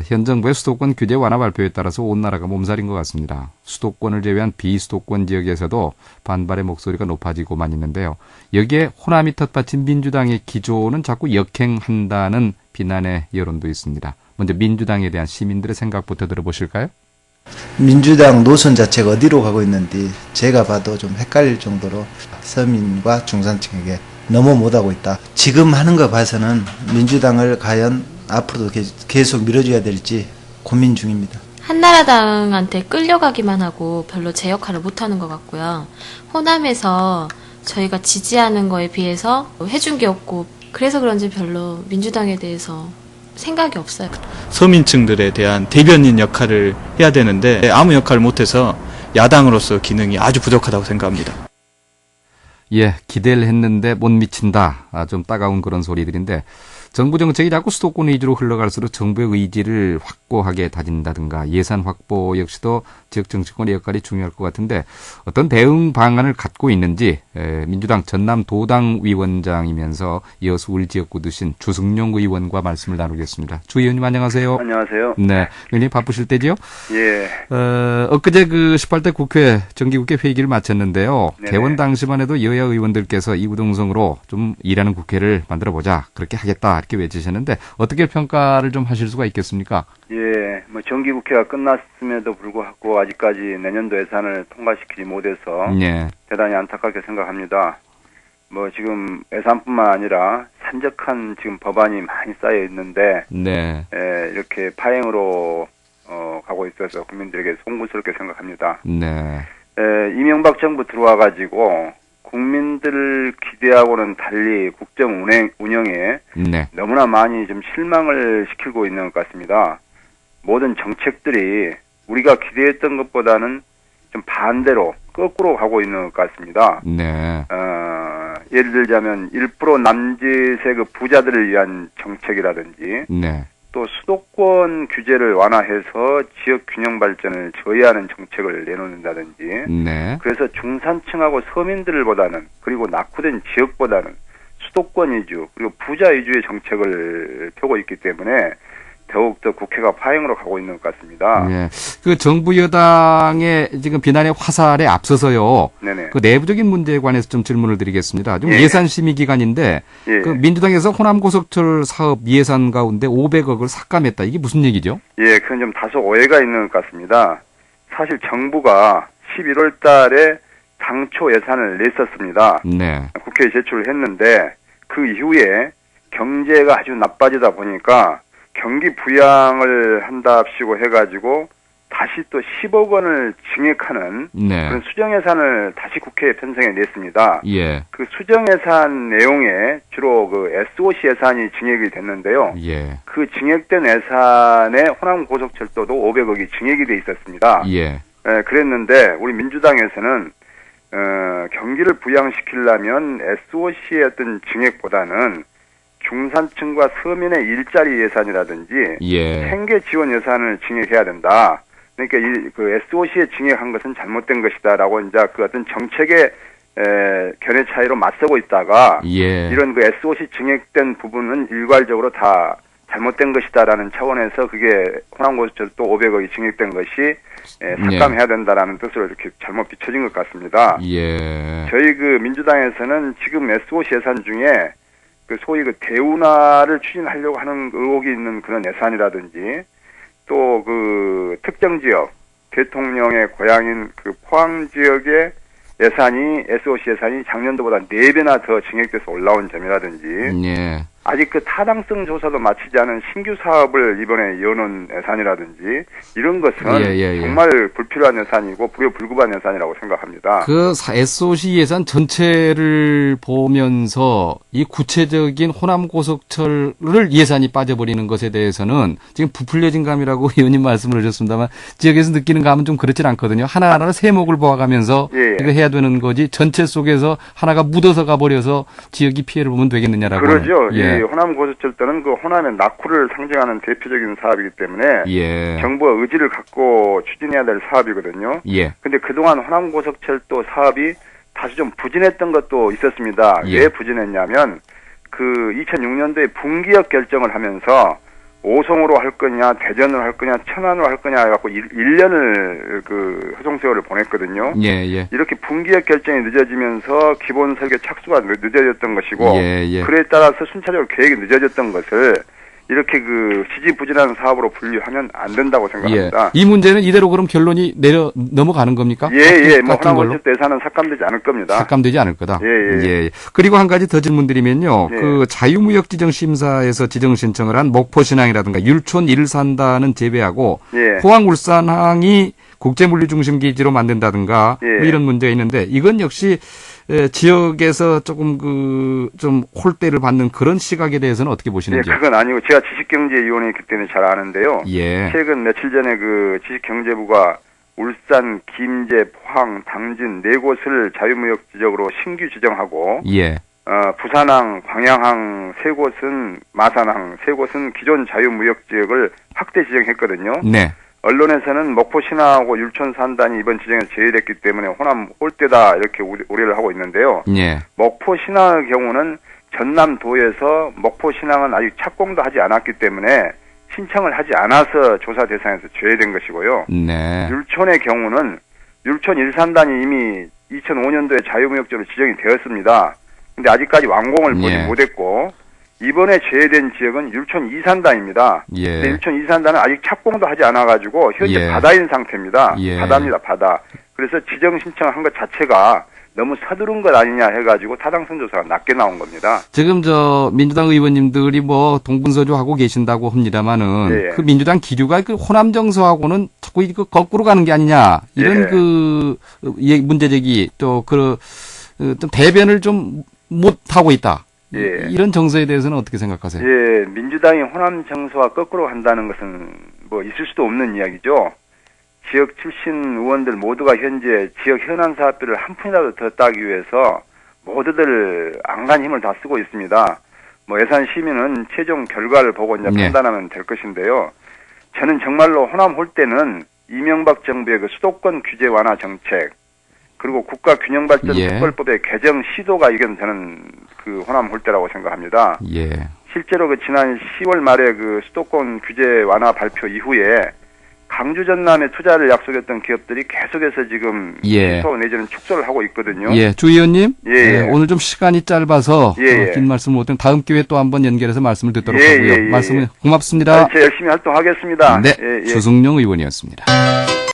현 정부의 수도권 규제 완화 발표에 따라서 온 나라가 몸살인 것 같습니다. 수도권을 제외한 비수도권 지역에서도 반발의 목소리가 높아지고만 있는데요. 여기에 호남이 텃밭인 민주당의 기조는 자꾸 역행한다는 비난의 여론도 있습니다. 먼저 민주당에 대한 시민들의 생각부터 들어보실까요? 민주당 노선 자체가 어디로 가고 있는지 제가 봐도 좀 헷갈릴 정도로 서민과 중산층에게 너무 못하고 있다. 지금 하는 거 봐서는 민주당을 과연 앞으로도 계속 밀어줘야 될지 고민 중입니다. 한나라당한테 끌려가기만 하고 별로 제 역할을 못하는 것 같고요. 호남에서 저희가 지지하는 거에 비해서 해준 게 없고 그래서 그런지 별로 민주당에 대해서 생각이 없어요. 서민층들에 대한 대변인 역할을 해야 되는데 아무 역할을 못해서 야당으로서 기능이 아주 부족하다고 생각합니다. 예, 기대를 했는데 못 미친다. 좀 따가운 그런 소리들인데 정부 정책이 자꾸 수도권 위주로 흘러갈수록 정부의 의지를 확고하게 다진다든가 예산 확보 역시도 지역 정치권의 역할이 중요할 것 같은데 어떤 대응 방안을 갖고 있는지 민주당 전남도당 위원장이면서 이어서 우리 지역구 두신 주승용 의원과 말씀을 나누겠습니다. 주 의원님 안녕하세요. 안녕하세요. 네, 의원님 바쁘실 때지요? 예. 엊그제 그 18대 국회 정기국회 회기를 마쳤는데요. 네네. 개원 당시만 해도 여야 의원들께서 이구동성으로 좀 일하는 국회를 만들어보자 그렇게 하겠다 이렇게 외치셨는데 어떻게 평가를 좀 하실 수가 있겠습니까? 예, 뭐 정기국회가 끝났음에도 불구하고 아직까지 내년도 예산을 통과시키지 못해서 예. 대단히 안타깝게 생각합니다. 뭐 지금 예산뿐만 아니라 산적한 지금 법안이 많이 쌓여 있는데 네. 이렇게 파행으로 가고 있어서 국민들에게 송구스럽게 생각합니다. 네. 이명박 정부 들어와 가지고 국민들 기대하고는 달리 국정 운영에 네. 너무나 많이 좀 실망을 시키고 있는 것 같습니다. 모든 정책들이 우리가 기대했던 것보다는 좀 반대로 거꾸로 가고 있는 것 같습니다. 네. 예를 들자면 1% 남짓의 그 부자들을 위한 정책이라든지 네. 또 수도권 규제를 완화해서 지역 균형 발전을 저해하는 정책을 내놓는다든지 네. 그래서 중산층하고 서민들보다는 그리고 낙후된 지역보다는 수도권 위주 그리고 부자 위주의 정책을 펴고 있기 때문에 더욱더 국회가 파행으로 가고 있는 것 같습니다. 네. 그 정부 여당의 지금 비난의 화살에 앞서서요. 네네. 그 내부적인 문제에 관해서 좀 질문을 드리겠습니다. 좀 예. 예산 심의 기간인데 예. 그 민주당에서 호남 고속철 사업 예산 가운데 500억을 삭감했다. 이게 무슨 얘기죠? 예, 그건 좀 다소 오해가 있는 것 같습니다. 사실 정부가 11월 달에 당초 예산을 냈었습니다. 네. 국회에 제출을 했는데 그 이후에 경제가 아주 나빠지다 보니까 경기 부양을 한답시고 해가지고 다시 또 10억 원을 증액하는 네. 그런 수정예산을 다시 국회에 편성해 냈습니다. 예. 그 수정예산 내용에 주로 그 SOC 예산이 증액이 됐는데요. 예. 그 증액된 예산에 호남 고속철도도 500억이 증액이 돼 있었습니다. 예. 그랬는데 우리 민주당에서는 경기를 부양시키려면 SOC의 어떤 증액보다는 중산층과 서민의 일자리 예산이라든지 예. 생계 지원 예산을 증액해야 된다. 그러니까 그 SOC에 증액한 것은 잘못된 것이다라고 이제 그 어떤 정책의 견해 차이로 맞서고 있다가 예. 이런 그 SOC 증액된 부분은 일괄적으로 다 잘못된 것이다라는 차원에서 그게 호남고속철도 500억이 증액된 것이 삭감해야 된다라는 뜻으로 이렇게 잘못 비춰진 것 같습니다. 예. 저희 그 민주당에서는 지금 SOC 예산 중에 그 소위 그 대운하를 추진하려고 하는 의혹이 있는 그런 예산이라든지 또 그 특정 지역 대통령의 고향인 그 포항 지역의 예산이 SOC 예산이 작년도보다 4배나 더 증액돼서 올라온 점이라든지 예. 아직 그 타당성 조사도 마치지 않은 신규 사업을 이번에 여는 예산이라든지 이런 것은 예. 정말 불필요한 예산이고 불구불급한 예산이라고 생각합니다. 그 SOC 예산 전체를 보면서 이 구체적인 호남 고속철을 예산이 빠져버리는 것에 대해서는 지금 부풀려진 감이라고 의원님 말씀을 하셨습니다만 지역에서 느끼는 감은 좀 그렇진 않거든요. 하나하나 세목을 보아가면서 예. 이거 해야 되는 거지 전체 속에서 하나가 묻어서 가버려서 지역이 피해를 보면 되겠느냐라고. 그러죠. 예. 이 호남 고속철도는 그 호남의 낙후를 상징하는 대표적인 사업이기 때문에 예. 정부가 의지를 갖고 추진해야 될 사업이거든요. 예. 근데 그동안 호남 고속철도 사업이 다시 좀 부진했던 것도 있었습니다. 예. 왜 부진했냐면 그 2006년도에 분기역 결정을 하면서 오송으로 할 거냐, 대전으로 할 거냐, 천안으로 할 거냐 해갖고 1년을 그 허송세월을 보냈거든요. 예, 예. 이렇게 분기획 결정이 늦어지면서 기본 설계 착수가 늦어졌던 것이고, 예, 예. 그에 따라서 순차적으로 계획이 늦어졌던 것을 이렇게 그 지지부진한 사업으로 분류하면 안 된다고 생각합니다. 예. 이 문제는 이대로 그럼 결론이 넘어가는 겁니까? 예. 뭐 같은 걸로? 호남원칙 예산은 삭감되지 않을 겁니다. 삭감되지 않을 거다. 예. 그리고 한 가지 더 질문드리면요. 예. 그 자유무역지정심사에서 지정 신청을 한 목포신항이라든가 율촌 일산단은 제외하고 예. 포항 울산항이 국제물류중심기지로 만든다든가 예. 뭐 이런 문제가 있는데 이건 역시 지역에서 조금 좀 홀대를 받는 그런 시각에 대해서는 어떻게 예, 보시는지요? 그건 아니고 제가 지식경제위원회 있기 때문에 잘 아는데요. 예. 최근 며칠 전에 그 지식경제부가 울산, 김제, 포항, 당진 네 곳을 자유무역 지역으로 신규 지정하고 예. 부산항, 광양항 세 곳은 마산항 세 곳은 기존 자유무역 지역을 확대 지정했거든요. 네. 언론에서는 목포 신항하고 율촌 산단이 이번 지정에서 제외됐기 때문에 호남 홀대다 이렇게 우려를 하고 있는데요. 예. 목포 신항의 경우는 전남도에서 목포 신항은 아직 착공도 하지 않았기 때문에 신청을 하지 않아서 조사 대상에서 제외된 것이고요. 네. 율촌의 경우는 율촌 일산단이 이미 2005년도에 자유무역지로 지정이 되었습니다. 근데 아직까지 완공을 보지 예. 못했고 이번에 제외된 지역은 율촌 이산단입니다. 예. 근데 율촌 이산단은 아직 착공도 하지 않아가지고 현재 예. 바다인 상태입니다. 예. 바다입니다, 바다. 그래서 지정 신청을 한 것 자체가 너무 서두른 것 아니냐 해가지고 타당성 조사가 낮게 나온 겁니다. 지금 민주당 의원님들이 뭐 동분서주하고 계신다고 합니다만은 예. 그 민주당 기류가 그 호남 정서하고는 자꾸 이거 거꾸로 가는 게 아니냐 이런 예. 문제 제기 또 좀 대변을 좀 못 하고 있다. 예. 이런 정서에 대해서는 어떻게 생각하세요? 예, 민주당이 호남 정서와 거꾸로 한다는 것은 뭐 있을 수도 없는 이야기죠. 지역 출신 의원들 모두가 현재 지역 현안 사업비를 한 푼이라도 더 따기 위해서 모두들 안간 힘을 다 쓰고 있습니다. 뭐 예산 심의는 최종 결과를 보고 이제 네. 판단하면 될 것인데요. 저는 정말로 호남 홀대는 이명박 정부의 그 수도권 규제 완화 정책 그리고 국가균형발전 예. 특별법의 개정 시도가 이건 저는 그 호남 홀대라고 생각합니다. 예. 실제로 그 지난 10월 말에 그 수도권 규제 완화 발표 이후에 강주 전남에 투자를 약속했던 기업들이 계속해서 지금 예. 취소 내지는 축소를 하고 있거든요. 예, 주 의원님. 예. 오늘 좀 시간이 짧아서 예. 긴 말씀을 못드린 다음 기회에 또 한번 연결해서 말씀을 듣도록 예, 하고요. 예. 말씀 고맙습니다. 제 열심히 활동하겠습니다. 네, 예. 주승용 의원이었습니다.